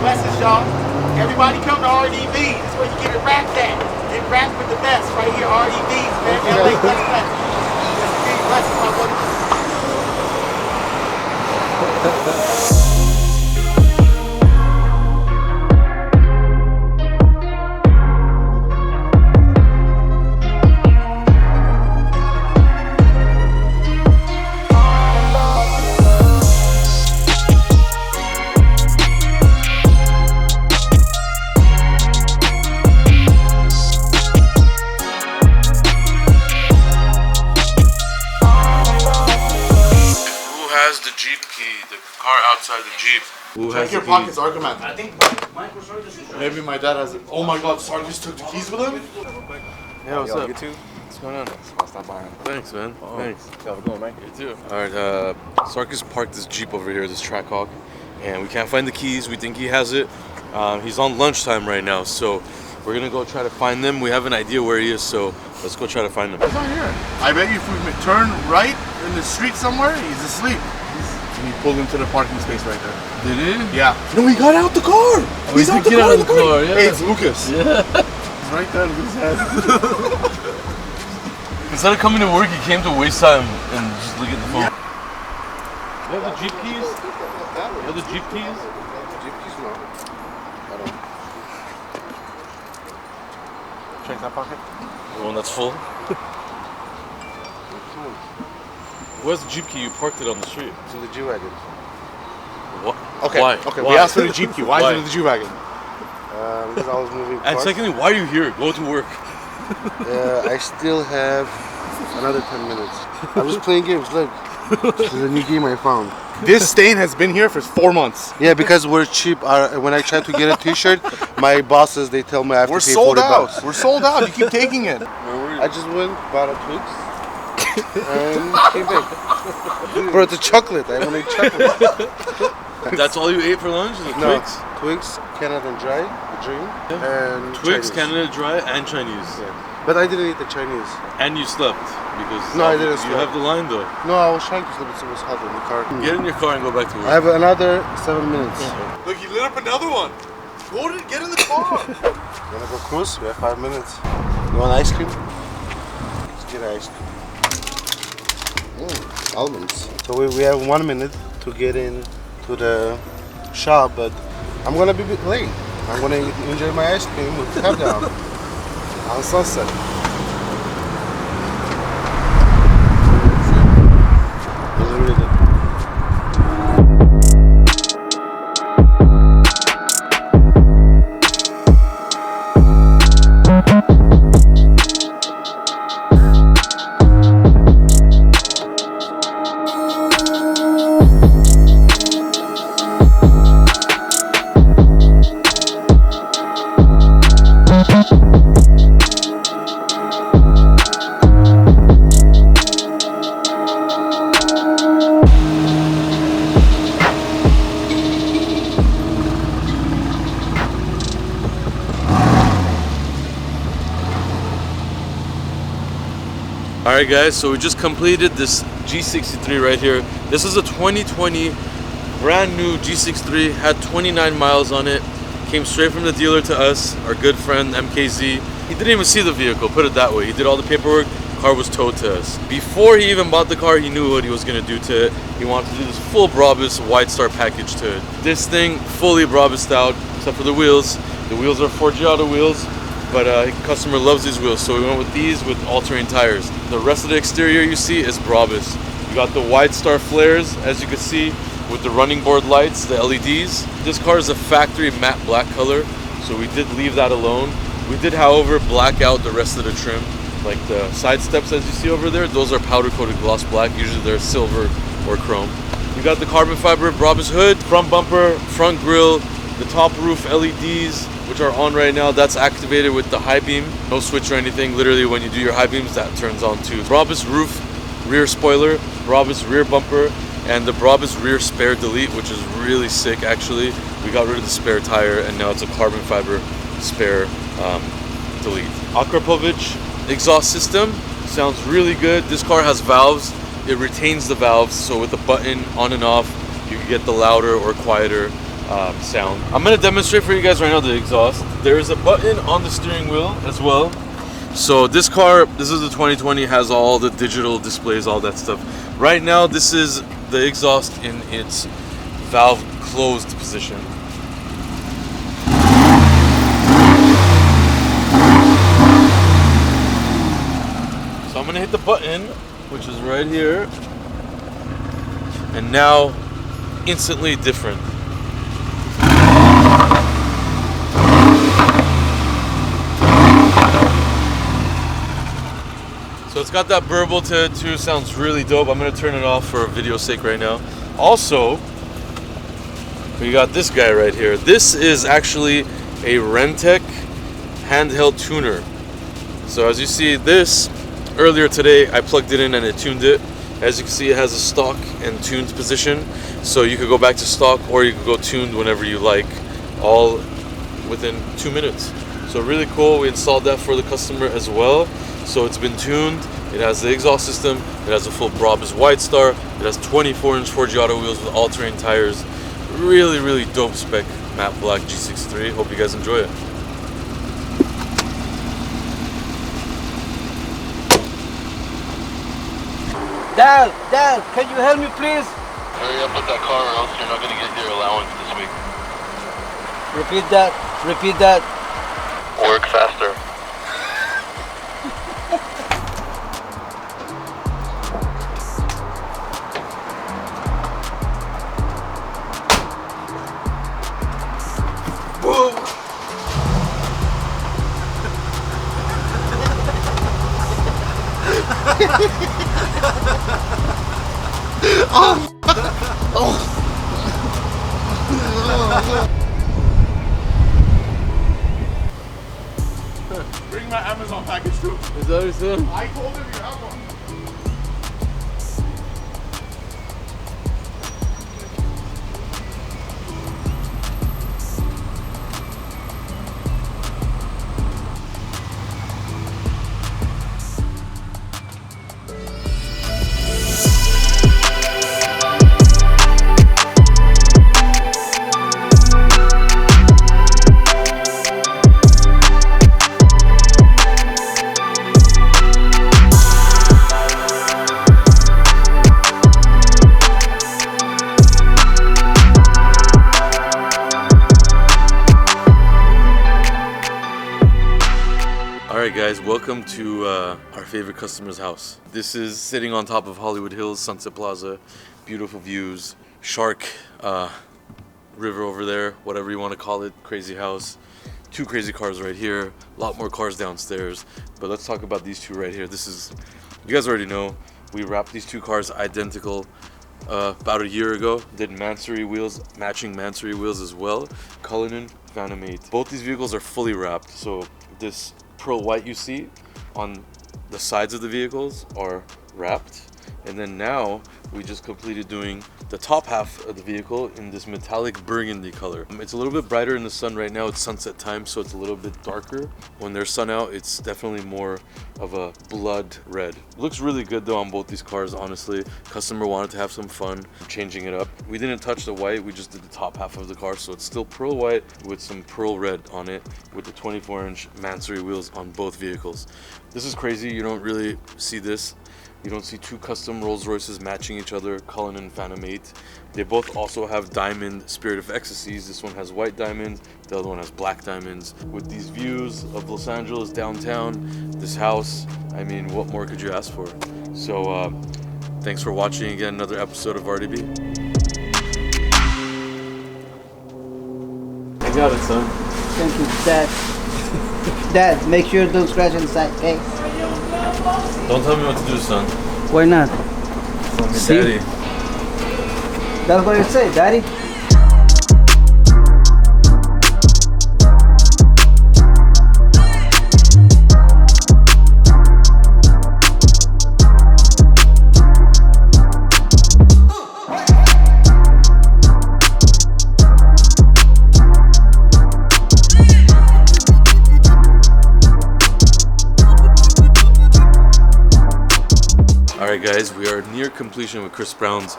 Blessings, y'all. Everybody come to RDV. This is where you get it wrapped at. Get wrapped with the best right here, RDVs, man. LA Bless Blessings. Blessings, my buddy. The Jeep key, the car outside the Jeep. Who Check your pockets, Argument. I think Mike was right. Maybe my dad has it. Oh my god, Sarkis took the keys with him? Yeah, what's up? You too? What's going on? I'll stop by. Thanks, man. Thanks. How's it going, man? You too. Alright, Sarkis parked this Jeep over here, this Trackhawk, and we can't find the keys. We think he has it. He's on lunchtime right now, so we're gonna go try to find them. We have an idea where he is, so let's go try to find him. He's not here. I bet you if we turn right in the street somewhere, he's asleep. He pulled into the parking space right there. Did he? Yeah. No, he got out the car! Oh, he's out the car, in the car. Yeah. Hey, it's Lucas. Yeah. He's right there, look at his head. Instead of coming to work, he came to waste time and just look at the phone. Yeah. You have the Jeep keys? You have the Jeep keys? Jeep keys, no. I don't. Check that pocket. The one that's full? Where's the Jeep key? You parked it on the street. It's in the G-Wagon. What? Okay, Why? okay. Why? We asked for the Jeep key. Why is it in the G-Wagon? Because I was moving And parts. secondly, why are you here? Go to work. I still have another 10 minutes. I'm just playing games. Look, this is a new game I found. This stain has been here for 4 months. Yeah, because we're cheap. When I try to get a T-shirt, my bosses, they tell me I have We're to pay sold $40. out. We're sold out. You keep taking it. I just went, bought a Twix, and came back. Bro, it's a chocolate. I want to eat chocolate. That's all you ate for lunch? Is No, Twix? Twix, Canada Dry, the dream, and Twix, Chinese. Canada Dry, and Chinese. Yeah. But I didn't eat the Chinese. And you slept because No, I didn't you sleep. have the line though. No, I was trying to sleep. It was hot in the car. Get in your car and go back to work. I have another 7 minutes. Look, he lit up another one. Get in the car. Wanna go cruise? We have 5 minutes. You want ice cream? Let's get ice cream. Almonds. So we have 1 minute to get in to the shop, but I'm gonna be a bit late. I'm gonna enjoy my ice cream with the countdown on Sunset. It's really good. Alright guys, so we just completed this G63 right here. This is a 2020 brand new G63, had 29 miles on it. Came straight from the dealer to us, our good friend MKZ. He didn't even see the vehicle, put it that way. He did all the paperwork, car was towed to us. Before he even bought the car, he knew what he was gonna do to it. He wanted to do this full Brabus Widestar package to it. This thing, fully Brabused out, except for the wheels. The wheels are Forgiato wheels, but customer loves these wheels, so we went with these with all-terrain tires. The rest of the exterior you see is Brabus. You got the Widestar flares, as you can see, with the running board lights, the LEDs. This car is a factory matte black color, so we did leave that alone. We did, however, black out the rest of the trim. Like the side steps as you see over there, those are powder coated gloss black. Usually they're silver or chrome. You got the carbon fiber Brabus hood, front bumper, front grille, the top roof LEDs, which are on right now. That's activated with the high beam. No switch or anything. Literally when you do your high beams, that turns on too. Brabus roof, rear spoiler, Brabus rear bumper, and the Brabus rear spare delete, which is really sick actually. We got rid of the spare tire and now it's a carbon fiber spare delete. Akrapovic exhaust system, sounds really good. This car has valves. It retains the valves, so with the button on and off, you can get the louder or quieter sound. I'm gonna demonstrate for you guys right now the exhaust. There is a button on the steering wheel as well. So this car, this is the 2020, has all the digital displays, all that stuff. Right now, this is the exhaust in its valve closed position. So I'm gonna hit the button, which is right here, and now instantly different. So it's got that burble to it too, sounds really dope. I'm gonna turn it off for video's sake right now. Also, we got this guy right here. This is actually a Rentec handheld tuner. So as you see, this earlier today I plugged it in and it tuned it. As you can see, it has a stock and tuned position, so you could go back to stock or you could go tuned whenever you like, all within 2 minutes. So really cool. We installed that for the customer as well. So it's been tuned, it has the exhaust system, it has a full Brabus Widestar, it has 24-inch 4G auto wheels with all-terrain tires. Really, really dope spec matte black G63. Hope you guys enjoy it. Dad, can you help me please? Hurry up with that car or else you're not going to get your allowance this week. Repeat that. Work faster. Bring my Amazon package too. Is that what you said? I told him you have one. Alright guys, welcome to our favorite customer's house. This is sitting on top of Hollywood Hills, Sunset Plaza, beautiful views, Shark River over there, whatever you want to call it, crazy house. Two crazy cars right here, a lot more cars downstairs, but let's talk about these two right here. This is, you guys already know, we wrapped these two cars identical about a year ago, did Mansory wheels, matching Mansory wheels as well, Cullinan, Phantom 8. Both these vehicles are fully wrapped, so this pearl white you see on the sides of the vehicles are wrapped, and then now we just completed doing the top half of the vehicle in this metallic burgundy color. It's a little bit brighter in the sun right now. It's sunset time, so it's a little bit darker. When there's sun out, it's definitely more of a blood red. It looks really good though on both these cars, honestly. Customer wanted to have some fun changing it up. We didn't touch the white, we just did the top half of the car, so it's still pearl white with some pearl red on it with the 24-inch Mansory wheels on both vehicles. This is crazy. You don't really see this. You don't see two custom Rolls Royces matching each other, Cullinan Phantom 8. They both also have diamond Spirit of Ecstasies. This one has white diamonds, the other one has black diamonds. With these views of Los Angeles downtown, this house, I mean, what more could you ask for? So thanks for watching again, another episode of RDB. I got it, son. Thank you, Dad. Dad, make sure don't scratch inside, okay? Don't tell me what to do, son. Why not? Call me See? Daddy. That's what you say, Daddy. Alright guys, we are near completion with Chris Brown's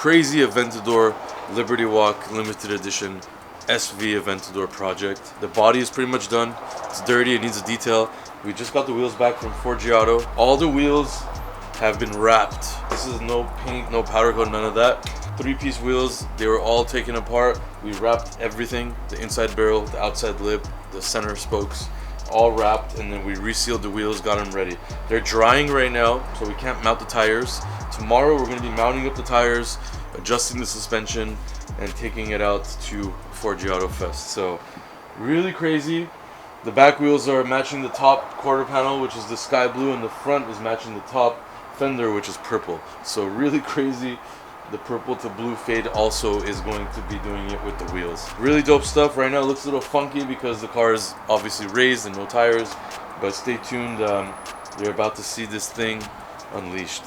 crazy Aventador Liberty Walk limited edition SV Aventador project. The body is pretty much done. It's dirty, it needs a detail. We just got the wheels back from Forgiato. All the wheels have been wrapped. This is no paint, no powder coat, none of that. 3-piece wheels, they were all taken apart. We wrapped everything, the inside barrel, the outside lip, the center spokes, all wrapped, and then we resealed the wheels, got them ready. They're drying right now, so we can't mount the tires. Tomorrow we're gonna be mounting up the tires, adjusting the suspension, and taking it out to Forgiato Fest. So really crazy. The back wheels are matching the top quarter panel, which is the sky blue, and the front is matching the top fender, which is purple. So really crazy. The purple to blue fade also is going to be doing it with the wheels. Really dope stuff. Right now it looks a little funky because the car is obviously raised and no tires, but stay tuned. You're about to see this thing unleashed.